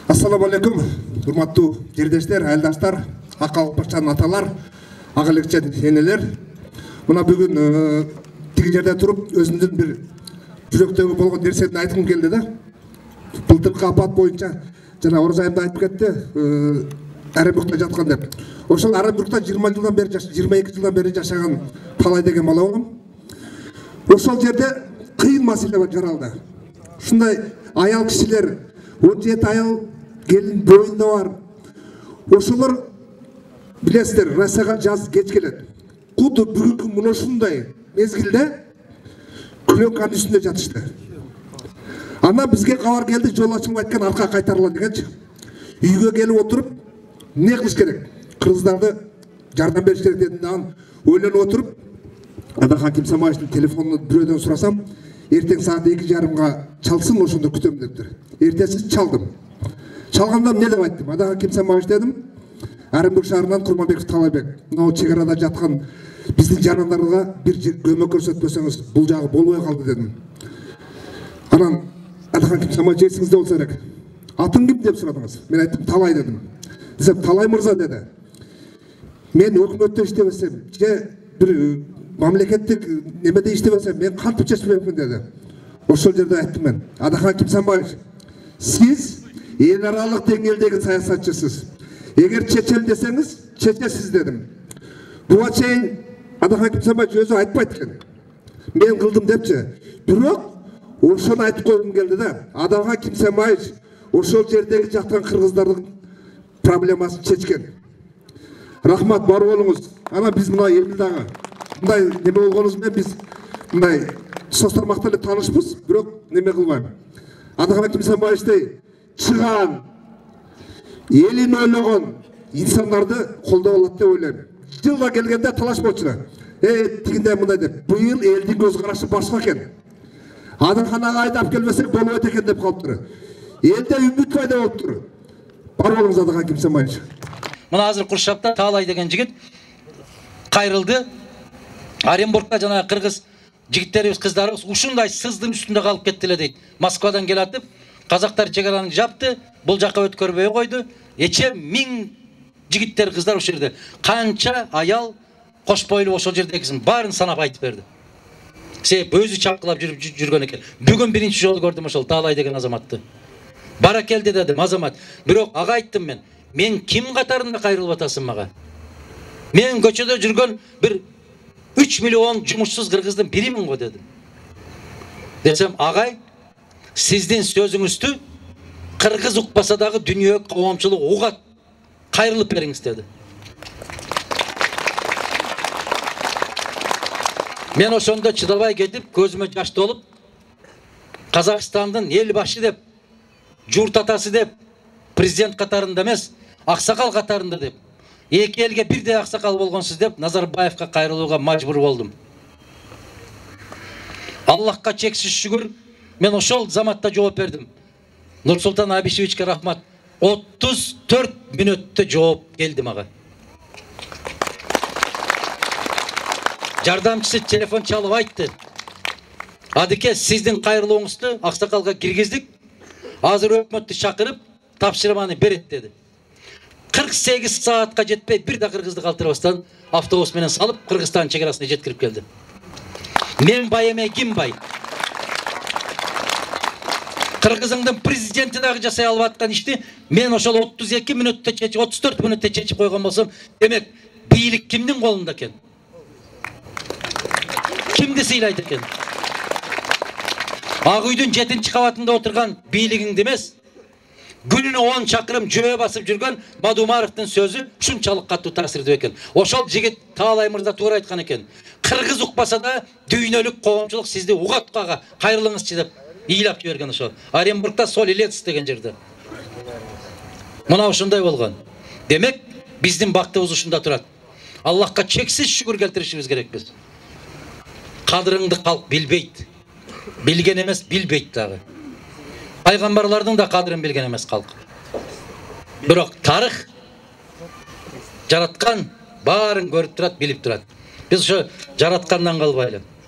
Ассаламу алейкум, урматтуу жердештер, айылдаштар, акалпачан аталар, агалекчен энелер. Мына бүгүн тиги жерде туруп өзүмдүн бир жүрөктөгү болгон нерсени айткым келди да. Былтыркы апат боюнча жана Орозайымда айтып кетти, Оренбургда жаткан деп. Ошол Оренбургда 20 жылдан бери 22 жылдан бери жашаган Талай деген бала болом. Ошол жерде кыйын маселе жаралды. Ушундай аял кишилер, 17 аял келин боюнда бар. Ошолор билесиздер, Россияга жаз кеч келет. Куду бүгүнкү мына ушундай мезгилде клёнканын үстүндө жатышты. Ана бизге кабар келди, жол ачылып айткан арка кайтарыла дегенчи. Үйгө келип отуруп, не кылыш керек? Кыргыздарды жардам бериш керек дедим. Ойлонуп отуруп, Адахан Ким Самаевичтин телефонун бирөөдөн сурасам, эртең саат 2:30-га чалсын, ошондо күтөм дептир. Эртеси чалдым. Чалганда эмне деп айттым? Адахан Ким Самаевич дедим. Оренбург шаарынан Курманбеков Талайбек, мына чек арада жаткан биздин жандарга бир көмөк көрсөтпөсөңүз, бул жагы болбой калды дедим. Анан Адахан Ким Самаевич эсиңизде болсо керек. Атың ким деп сурадыңыз? Мен айттым, Талай дедим. Десем, Талай мырза деди. Мен өкмөттө иштебесем, же бир мамлекеттик немеде иштебесем, мен кантип чечпекмин деди. Ошол жерде айттым мен, Адахан Ким Самаевич, сиз эл аралык деңгээлдеги саясатчысыз. Эгер чечем десеңиз, чечесиз дедим. Буга чейин Адахан Ким Самаевич өзү айтпайт экен. Мен кылдым депчи. Бирок ошону айтып койгум келди да. Адахан Ким Самаевич ошол жердеги жаткан кыргыздардын проблемасын чечкен. Рахмат, бар болуңуз. Ана биз мына элдагы мындай неме болгонубуз менен биз мындай состармакта эле таанышпыз, бирок неме кылбайм. Адахан Ким Самаевичтей чыган, элин ойлогон инсандарды колдоп алат деп ойлойм. Жылга келгенде талаш болчу. Тигиндей мындай деп. Быйыл элдин көз карашы башка экен. Адаханага айдап келбесек болбойт экен деп калыптыр. Элде үмүт пайда болуптур. Бар болуңуз Адахан Ким Самаевич. Мына азыр Куршапта Талай деген жигит кайрылды. Оренбургда жана кыргыз жигиттерибиз, кыздарыбыз ушундай сыздын үстүндө калып кеттиле дейт. Москвадан келатып, казактар чек араны жапты, бул жака өткөрбөй койду. Эче 1000 жигиттер, кыздар ушул жерде. Канча аял кош бойлуу ошол жердегисин баарын санап айтып берди. Себеп өзү чапкылап жүргөн экен. Бүгүн биринчи жолу көрдүм ошол Талай деген азаматты. Баракелди дедим, азамат. Бирок ага айттым мен. Мен ким катарында кайрылып атасың мага? Мен көчөдө жүргөн бир 3 миллион жумушсуз кыргыздын биримин го дедим. Десем, агай, сиздин сөзүңүздү кыргыз укпаса дагы дүйнө коомчулук угат. Кайрылып бериңиз деди. Мен ошондо чыдабай кетип, көзүмө жаш толуп, Казакстандын эл башы деп, журт атасы деп, президент катарында эмес, аксакал катарында деп, эки элге бирдей аксакал болгонсуз деп Назарбаевка кайрылууга мажбур болдум. Аллахка чексиз шүгүр, мен ошол заматта жооп бердим. Нурсултан Абишевичке рахмат. 34 мүнөттө жооп келди мага. Жардамчысы телефон чалып айтты. Адыке, сиздин кайрылууңузду аксакалга киргиздик. Азыр өкмөттү чакырып, тапшырманы берет деди. 48 саатка жетпей, бир да кыргызды калтырбастан автобус менен салып, Кыргызстан чек арасына жеткирип келди. Мен бай эмей, ким бай? Кыргызыңдын президенти дагы жасай албай аткан ишти мен ошол 32 мүнөттө чечип, 34 мүнөттө чечип койгон болсом, демек бийлик кимдин колунда экен? Кимди сыйлайт экен? Ак үйдүн 7-чи кабатында отурган бийлигиңди эмес, күнүнө 10 чакырым жөө басып жүргөн Мадумаровдун сөзү ушунчалык катуу таасирдүү экен. Ошол жигит Талай мырза туура айткан экен. Кыргыз укпаса да дүйнөлүк коомчулук сизди угаткага кайрылыңызчы деп ыйлап жиберген ошол. Оренбургда Солилец деген жерде. Мына ушундай болгон. Демек, биздин бактыбыз ушунда турат. Аллахка чексиз шүгүр келтиришибиз керекпиз. Кадырыңды калк билбейт. Билген эмес, билбейт дагы. Пайгамбарлардын да кадырын билген эмес калк. Бирок тарых жараткан баарын көрүп турат, билип турат. Биз ошо жараткандан калбайлы.